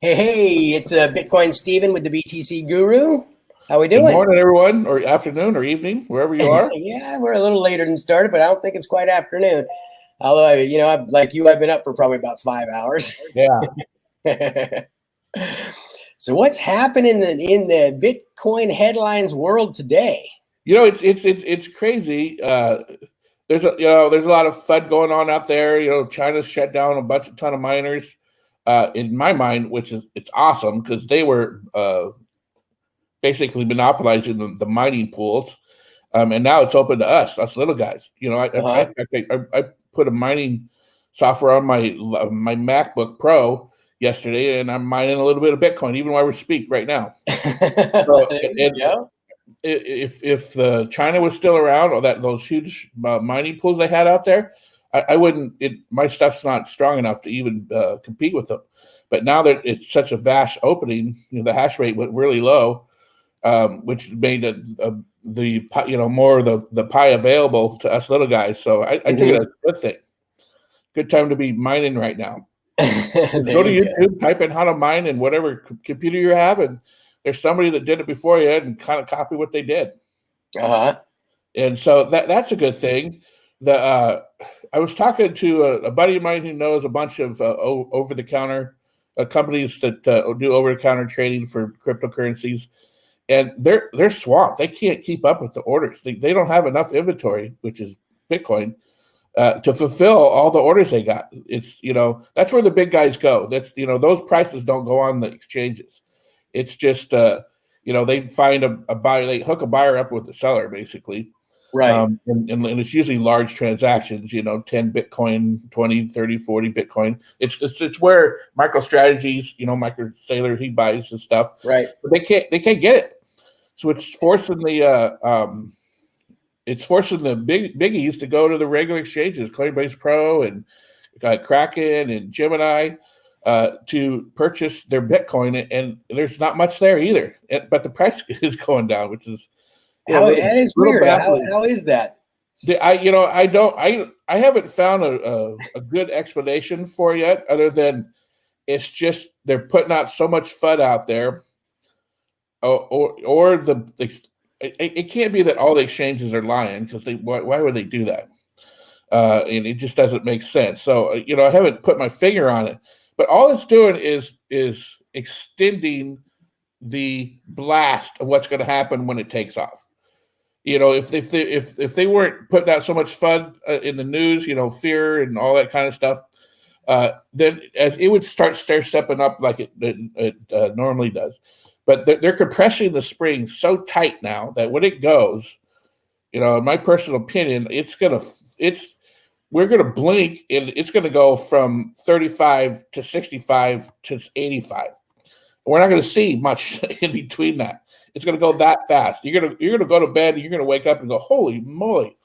Hey, it's Bitcoin Steven with the BTC Guru. How we Good doing? morning, everyone, or afternoon, or evening, wherever you are. Yeah, we're a little later than started, but I don't think it's quite afternoon. Although, like you, I've been up for probably about 5 hours. Yeah, So, what's happening in the Bitcoin headlines world today? it's crazy. There's a lot of FUD going on out there. China's shut down a ton of miners. In my mind, which is it's awesome because they were basically monopolizing the mining pools, and now it's open to us little guys. Uh-huh. I put a mining software on my MacBook Pro yesterday, and I'm mining a little bit of Bitcoin even while we speak right now. So, There you go. if the China was still around, or those huge mining pools they had out there, I wouldn't. My stuff's not strong enough to even compete with them. But now that it's such a vast opening, the hash rate went really low, which made the more of the pie available to us little guys. So I took it Mhm. as a good thing. Good time to be mining right now. Just There go to you go. YouTube, type in how to mine in whatever computer you have, and there's somebody that did it before you and kind of copy what they did. Uh-huh. And so that's a good thing. The I was talking to a buddy of mine who knows a bunch of over the counter companies that do over the counter trading for cryptocurrencies, and they're swamped. They can't keep up with the orders. They don't have enough inventory, which is Bitcoin, to fulfill all the orders they got. It's that's where the big guys go. That's those prices don't go on the exchanges. It's just they find a buyer, they hook a buyer up with a seller basically, Right. and it's usually large transactions. 10 Bitcoin, 20, 30, 40 Bitcoin. It's where MicroStrategies, Micro Sailor, he buys his stuff, Right. but they can't get it. So it's forcing the biggies to go to the regular exchanges, Coinbase Pro and Kraken and Gemini, to purchase their Bitcoin, and there's not much there either. But the price is going down, which is How a that is little weird. How baffling. how is that? I haven't found a good explanation for it yet, other than it's just they're putting out so much FUD out there, or it can't be that all the exchanges are lying, because why would they do that? And it just doesn't make sense. So I haven't put my finger on it, but all it's doing is extending the blast of what's going to happen when it takes off. If they weren't putting out so much fun in the news, fear and all that kind of stuff, then as it would start stair stepping up like it normally does. But they're compressing the spring so tight now that when it goes, in my personal opinion, we're gonna blink and it's gonna go from 35 to 65 to 85. We're not gonna see much in between that. It's gonna go that fast. You're gonna go to bed and you're gonna wake up and go, holy moly.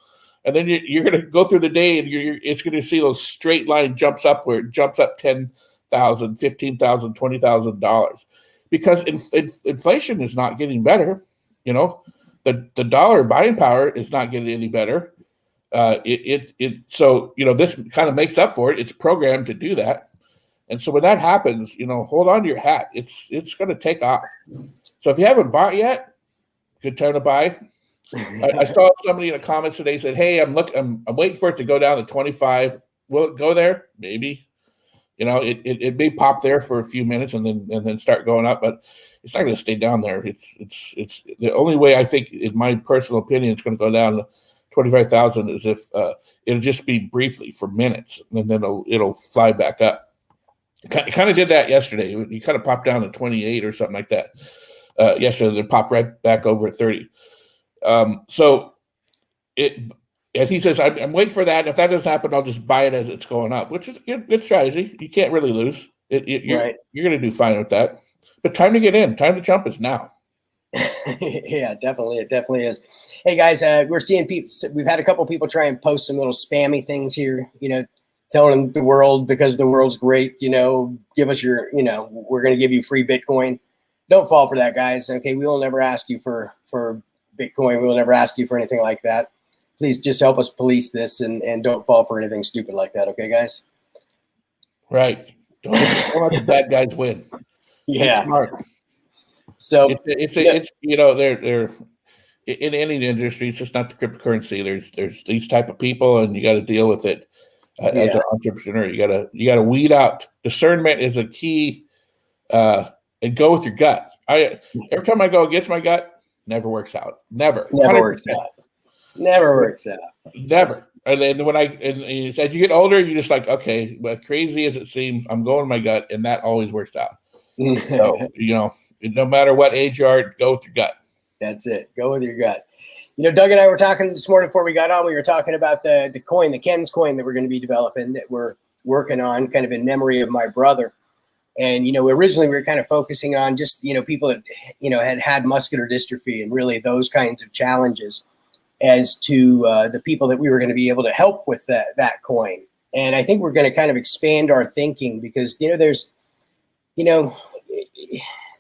And then you're gonna go through the day and it's gonna see those straight line jumps up where it jumps up 10,000, 15,000, $20,000, because inflation is not getting better. You know, the dollar buying power is not getting any better. So this kind of makes up for it. It's programmed to do that, and so when that happens, hold on to your hat. It's going to take off. So if you haven't bought yet, good time to buy. I saw somebody in the comments today said, "Hey, I'm waiting for it to go down to 25. Will it go there? Maybe. It may pop there for a few minutes and then start going up, but it's not going to stay down there. It's the only way I think, in my personal opinion, it's going to go down to 25,000 is if it'll just be briefly for minutes, and then it'll fly back up. It kind of did that yesterday. You kind of popped down to 28 or something like that yesterday, then popped right back over at 30. So it and he says, I'm waiting for that. If that doesn't happen, I'll just buy it as it's going up, which is a good strategy. You can't really lose. Right. You're going to do fine with that. But time to get in, time to jump is now. Yeah, definitely. It definitely is. Hey guys, we're seeing people. We've had a couple people try and post some little spammy things here. Telling the world, because the world's great. Give us your. We're going to give you free Bitcoin. Don't fall for that, guys. Okay, we will never ask you for Bitcoin. We will never ask you for anything like that. Please just help us police this, and don't fall for anything stupid like that. Okay, guys. Right. Don't let the bad guys win. He's Yeah. smart. So It's you know they're in any industry. It's just not the cryptocurrency. There's these type of people, and you got to deal with it as an entrepreneur. You gotta weed out. Discernment is a key, and go with your gut. Every time I go against my gut, never works out. Never 100%. works out. Never works out. Never. And then and as you get older, you're just like, okay, but crazy as it seems, I'm going with my gut, and that always works out. So, no matter what age you are, go with your gut. That's it. Go with your gut. Doug and I were talking this morning before we got on. We were talking about the coin, the Ken's coin that we're going to be developing, that we're working on kind of in memory of my brother. And, originally we were kind of focusing on just, people that, had muscular dystrophy and really those kinds of challenges as to the people that we were going to be able to help with that coin. And I think we're going to kind of expand our thinking because,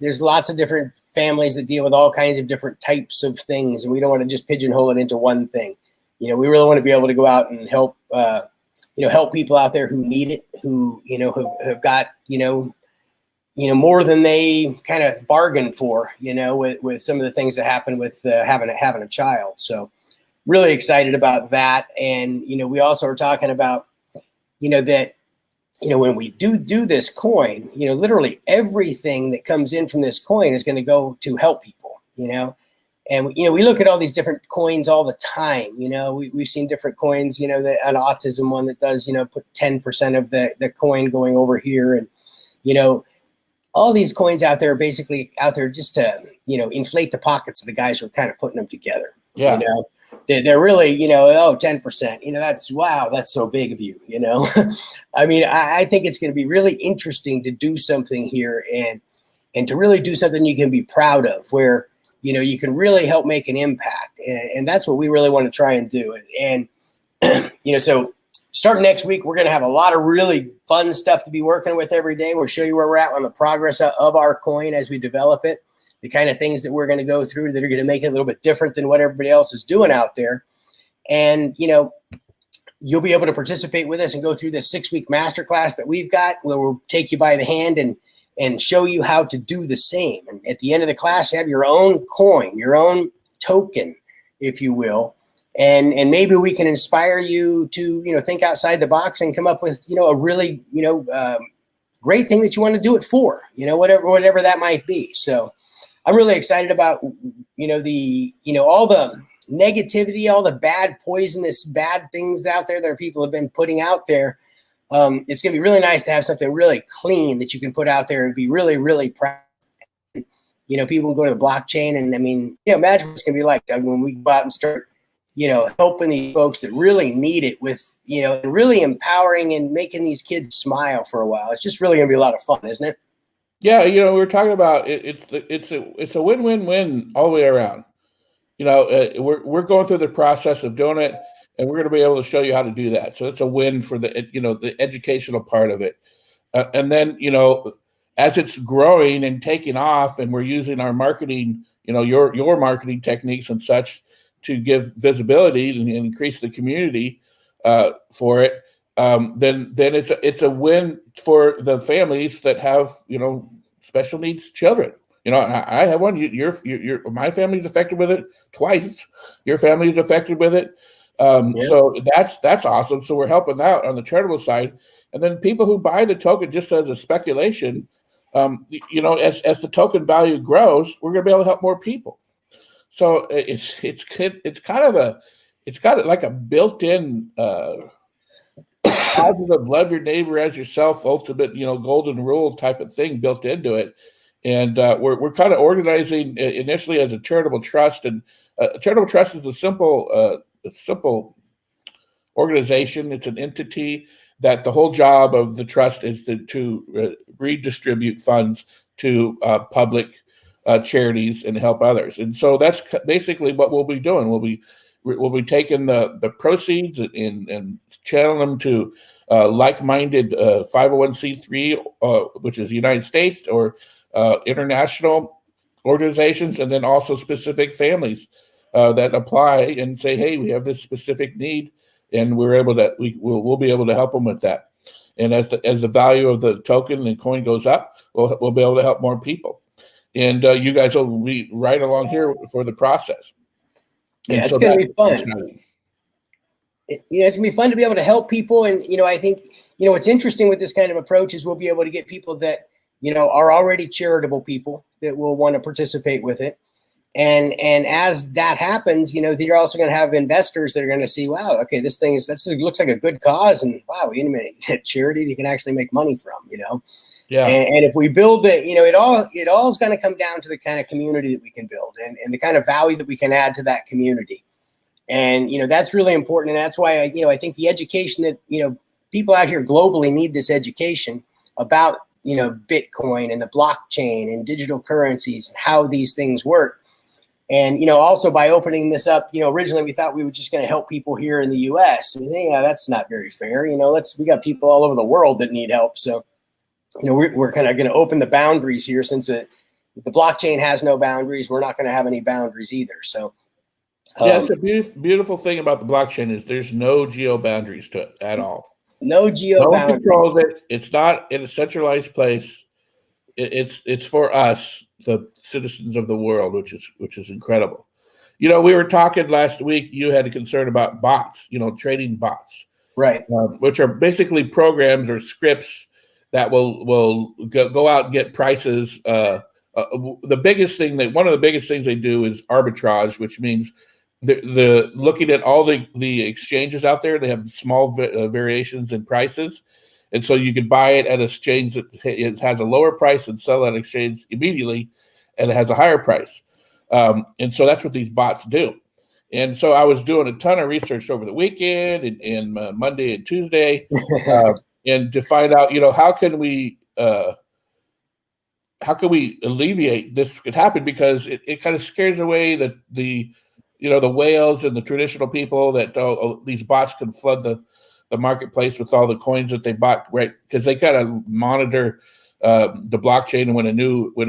there's lots of different families that deal with all kinds of different types of things, and we don't want to just pigeonhole it into one thing. We really want to be able to go out and help, help people out there who need it, who, have got, more than they kind of bargained for, with some of the things that happen with having a child. So really excited about that. And, we also are talking about, that, when we do this coin, literally everything that comes in from this coin is going to go to help people, and, we look at all these different coins all the time. We've seen different coins, an autism one that does, put 10% of the coin going over here. And, all these coins out there are basically out there just to, inflate the pockets of the guys who are kind of putting them together. Yeah. They're really, 10%, that's so big of you, I mean, I think it's going to be really interesting to do something here and to really do something you can be proud of where, you can really help make an impact. And that's what we really want to try and do. And so starting next week, we're going to have a lot of really fun stuff to be working with every day. We'll show you where we're at on the progress of our coin as we develop it. The kind of things that we're going to go through that are going to make it a little bit different than what everybody else is doing out there. And, you'll be able to participate with us and go through this 6-week masterclass that we've got where we'll take you by the hand and show you how to do the same. And at the end of the class, you have your own coin, your own token, if you will. And maybe we can inspire you to, think outside the box and come up with, a really, great thing that you want to do it for, whatever that might be. So I'm really excited about, all the negativity, all the bad, poisonous, bad things out there that people have been putting out there. It's going to be really nice to have something really clean that you can put out there and be really, really proud. People can go to the blockchain and imagine what it's going to be like, Doug, when we go out and start, helping these folks that really need it with, really empowering and making these kids smile for a while. It's just really going to be a lot of fun, isn't it? Yeah, we were talking about it's a win-win-win all the way around. We're going through the process of doing it, and we're going to be able to show you how to do that. So it's a win for the educational part of it, and then as it's growing and taking off, and we're using our marketing, your marketing techniques and such to give visibility and increase the community for it. Then it's a win for the families that have special needs children. I have one. My family's affected with it twice. Your family is affected with it. So that's awesome. So we're helping out on the charitable side, and then people who buy the token just as a speculation. As the token value grows, we're going to be able to help more people. So it's got like a built-in positive, love your neighbor as yourself, ultimate, golden rule type of thing built into it. And we're kind of organizing initially as a charitable trust, and a charitable trust is a simple organization. It's an entity that the whole job of the trust is to redistribute funds to public charities and help others. And so that's basically what we'll be doing. We'll be taking the proceeds and channeling them to like-minded 501c3, which is the United States, or international organizations, and then also specific families that apply and say, hey, we have this specific need, and we'll be able to help them with that. And as the value of the token and coin goes up, we'll be able to help more people. And you guys will be right along here for the process. Yeah, it's going to be fun. It's going to be fun to be able to help people. And, I think, what's interesting with this kind of approach is we'll be able to get people that, are already charitable people that will want to participate with it. And as that happens, you're also going to have investors that are going to see, wow, okay, this looks like a good cause. And wow, charity you can actually make money from, Yeah. And if we build it, it all is going to come down to the kind of community that we can build and the kind of value that we can add to that community. And, that's really important. And that's why, I think the education that, people out here globally need this education about, Bitcoin and the blockchain and digital currencies and how these things work. And, also by opening this up, originally we thought we were just going to help people here in the US. And, that's not very fair. We got people all over the world that need help. So, we're kind of going to open the boundaries here since the blockchain has no boundaries. We're not going to have any boundaries either. So, yeah, it's a beautiful thing about the blockchain is there's no geo boundaries to it at all. No geo boundaries. No one controls it. It's not in a centralized place. It's for us, the citizens of the world, which is incredible. We were talking last week. You had a concern about bots. Trading bots, right? Which are basically programs or scripts that will go out and get prices. One of the biggest things they do is arbitrage, which means the looking at all the exchanges out there. They have small variations in prices. And so you could buy it at an exchange that it has a lower price and sell at exchange immediately, and it has a higher price. And so that's what these bots do. And so I was doing a ton of research over the weekend and Monday and Tuesday, and to find out, how can we alleviate this could happen, because it kind of scares away the whales and the traditional people that these bots can flood the marketplace with all the coins that they bought, right? Because they kind of monitor the blockchain, and when a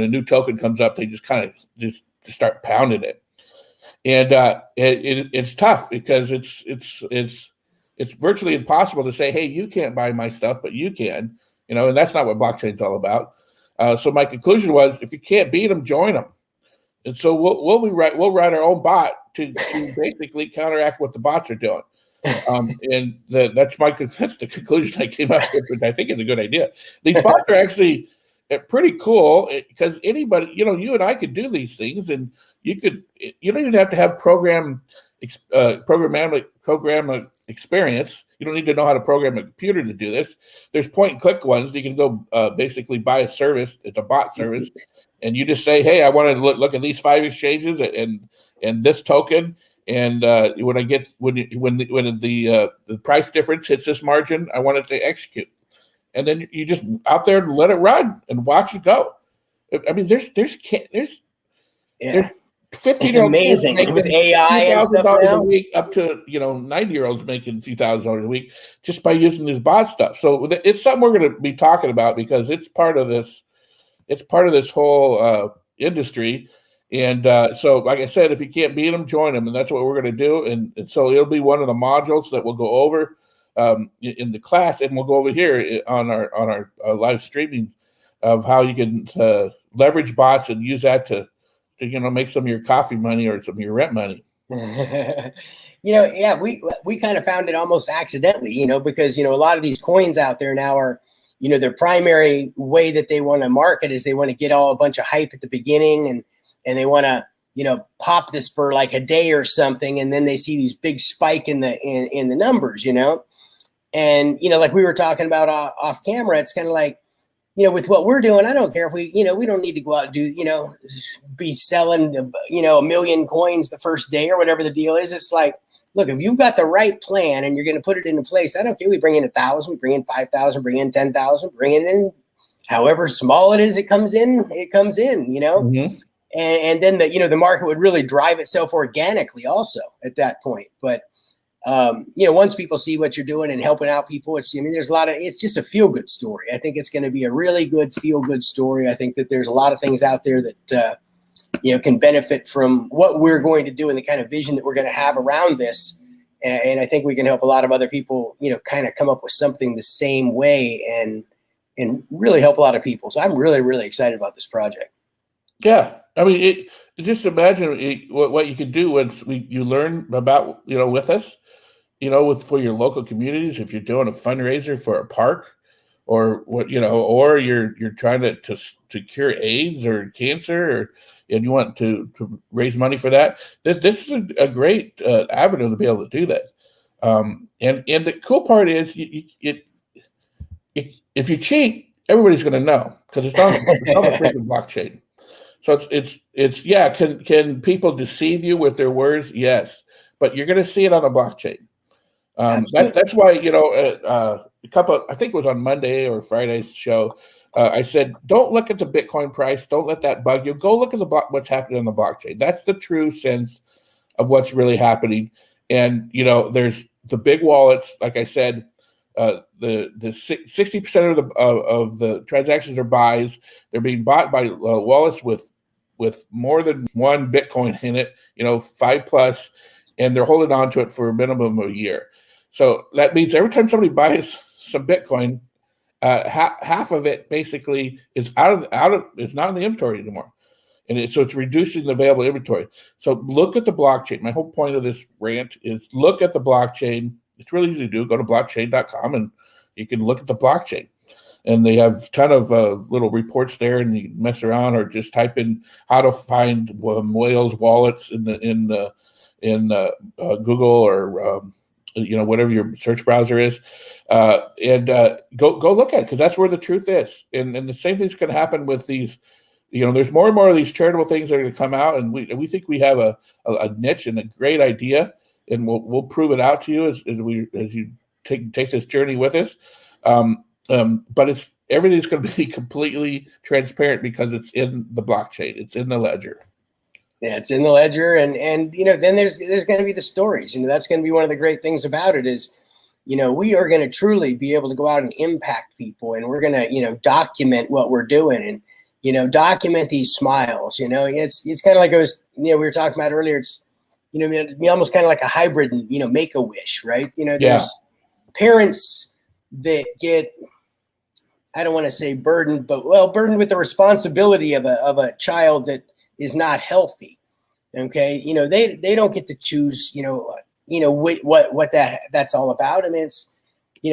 new token comes up, they just kind of just start pounding it. And it's tough because it's virtually impossible to say, hey, you can't buy my stuff, but you can, and that's not what blockchain's all about. So my conclusion was, if you can't beat them, join them. And so we'll write our own bot to basically counteract what the bots are doing. And that's the conclusion I came up with, which I think is a good idea. These bots are actually pretty cool because anybody, you and I could do these things, and you don't even have to have program experience. You don't need to know how to program a computer to do this. There's point and click ones. You can go basically buy a service. It's a bot service, and you just say, hey, I want to look at these 5 exchanges and this token. And when the price difference hits this margin, I want it to execute. And then you just out there and let it run and watch it go. I mean, there's 15-year-olds amazing with AI and stuff now. a week up to 90-year-olds making a few $1,000s a week just by using this bot stuff. So it's something we're going to be talking about because it's part of this. It's part of this whole industry. And so, like I said, if you can't beat them, join them, and that's what we're going to do. And so it'll be one of the modules that we'll go over in the class, and we'll go over here on our live streaming of how you can leverage bots and use that to make some of your coffee money or some of your rent money. Yeah, we kind of found it almost accidentally, because a lot of these coins out there now are, their primary way that they want to market is they want to get a bunch of hype at the beginning and they want to, pop this for like a day or something. And then they see these big spike in the numbers, and, like we were talking about off camera, it's kind of like, with what we're doing, I don't care if we don't need to go out and do, be selling, a million coins the first day or whatever the deal is. It's like, look, if you've got the right plan and you're going to put it into place, I don't care. We bring in 1,000, we bring in 5,000, bring in 10,000, bring it in however small it is, it comes in, Mm-hmm. And then the market would really drive itself organically also at that point. But, once people see what you're doing and helping out people, it's just a feel good story. I think it's going to be a really good feel good story. I think that there's a lot of things out there that, can benefit from what we're going to do and the kind of vision that we're going to have around this. And I think we can help a lot of other people, kind of come up with something the same way and really help a lot of people. So I'm really, really excited about this project. Yeah. I mean, just imagine what you could do when you learn about, with us, for your local communities, if you're doing a fundraiser for a park or or you're trying to cure AIDS or cancer, and you want to raise money for that. This is a great avenue to be able to do that. And the cool part is, if you cheat, everybody's going to know because it's on the freaking blockchain. So it's yeah. Can people deceive you with their words? Yes, but you're going to see it on the blockchain. That's why a couple. I think it was on Monday or Friday's show. I said, don't look at the Bitcoin price. Don't let that bug you. Go look at what's happening on the blockchain. That's the true sense of what's really happening. And there's the big wallets. Like I said, the 60% of the transactions are buys. They're being bought by wallets with more than one Bitcoin in it. 5+, and they're holding on to it for a minimum of a year. So that means every time somebody buys some Bitcoin, half of it basically is out of it's not in the inventory anymore, and so it's reducing the available inventory. So look at the blockchain. My whole point of this rant is look at the blockchain. It's really easy to do. Go to blockchain.com and you can look at the blockchain, and they have a ton of little reports there, and you can mess around or just type in how to find whales wallets in Google or whatever your search browser is, and go look at it, because that's where the truth is. And the same thing's going to happen with these. There's more and more of these charitable things that are going to come out, and we think we have a niche and a great idea, and we'll prove it out to you as you take this journey with us. But everything's going to be completely transparent because it's in the blockchain. It's in the ledger. Yeah, it's in the ledger, and then there's going to be the stories. That's going to be one of the great things about it is, we are going to truly be able to go out and impact people, and we're going to document what we're doing, and document these smiles. It's kind of like we were talking about earlier. It's almost kind of like a hybrid, Make-A-Wish, right? There's parents that get, I don't want to say burdened, but burdened with the responsibility of a child that is not healthy. Okay. They don't get to choose, what that's all about. I mean, it's,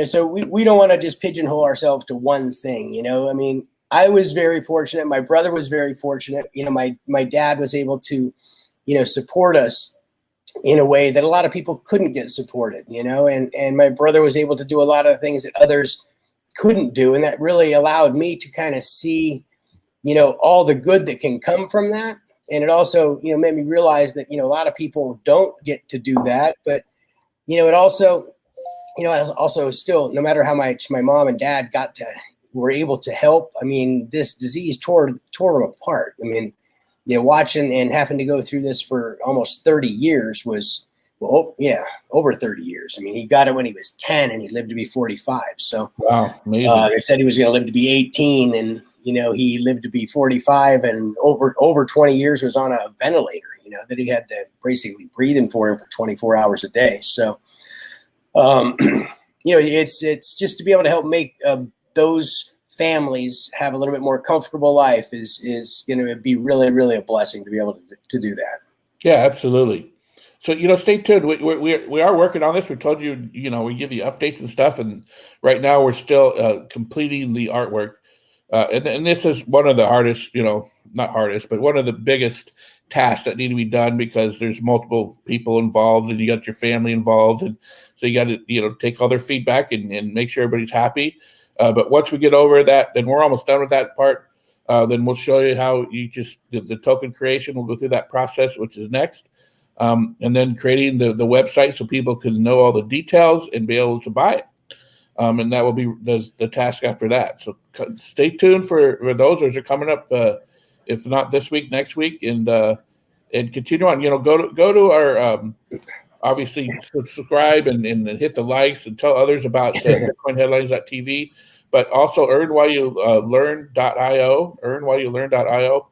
so we don't want to just pigeonhole ourselves to one thing, I mean, I was very fortunate. My brother was very fortunate. My dad was able to, support us in a way that a lot of people couldn't get supported, and my brother was able to do a lot of things that others couldn't do. And that really allowed me to kind of see, all the good that can come from that. And it also, made me realize that, a lot of people don't get to do that. But, it also, also still, no matter how much my mom and dad were able to help, I mean, this disease tore them apart. I mean, watching and having to go through this for almost 30 years was, over 30 years. I mean, he got it when he was 10 and he lived to be 45. So wow, amazing. They said he was going to live to be 18, and he lived to be 45, and over 20 years was on a ventilator, that he had to basically breathing for him for 24 hours a day. So, it's just to be able to help make those families have a little bit more comfortable life is going to be really, really a blessing to be able to do that. Yeah, absolutely. So, stay tuned. We are working on this. We told you, we give you updates and stuff. And right now we're still completing the artwork. And this is one of the hardest, not hardest, but one of the biggest tasks that need to be done, because there's multiple people involved and you got your family involved. And so you got to, take all their feedback and make sure everybody's happy. But once we get over that, then we're almost done with that part. Then we'll show you how the token creation, we'll go through that process, which is next. And then creating the website so people can know all the details and be able to buy it. And that will be the task after that. So stay tuned for those. Those are coming up, if not this week, next week, and continue on. Go to our obviously subscribe and hit the likes and tell others about BitcoinHeadlines.tv, but also earnwhileyoulearn.io, earnwhileyoulearn.io,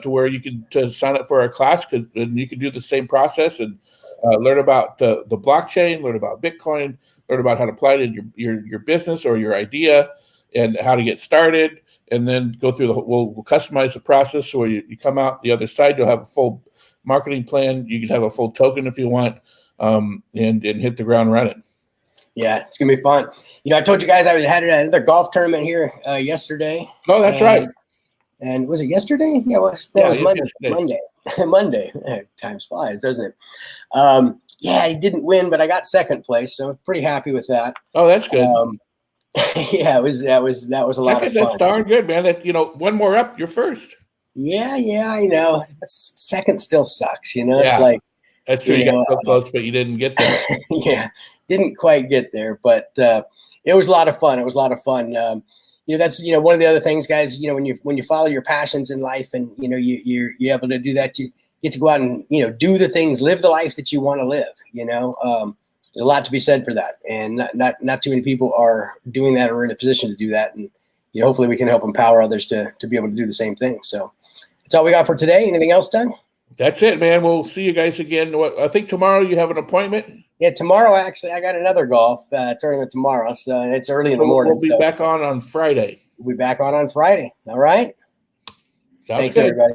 to where you can sign up for our class, and you can do the same process and learn about the blockchain, learn about Bitcoin, learn about how to apply it in your business or your idea, and how to get started. And then go through we'll customize the process so you come out the other side. You'll have a full marketing plan. You can have a full token if you want, and hit the ground running. Yeah, it's gonna be fun. I told you guys I had another golf tournament here yesterday. Oh, that's right. And was it yesterday? Yeah, it was Monday. Monday. Time flies, doesn't it? Yeah, I didn't win, but I got second place, so I'm pretty happy with that. Oh, that's good. Yeah, that was a lot of fun. That's darn good, man. That one more up, you're first. Yeah, I know. Second still sucks, It's like that's true. You got so close, but you didn't get there. Yeah, didn't quite get there, but it was a lot of fun. That's one of the other things, guys. When you follow your passions in life, and you're able to do that, you get to go out and do the things, live the life that you want to live. There's a lot to be said for that, and not too many people are doing that or are in a position to do that. And hopefully we can help empower others to be able to do the same thing. So that's all we got for today. Anything else, Doug? That's it, man. We'll see you guys again. I think tomorrow you have an appointment. Yeah, tomorrow actually I got another golf tournament tomorrow, so it's early in the morning. We'll be back on Friday. We'll be back on Friday. All right. Sounds Thanks, good. everybody.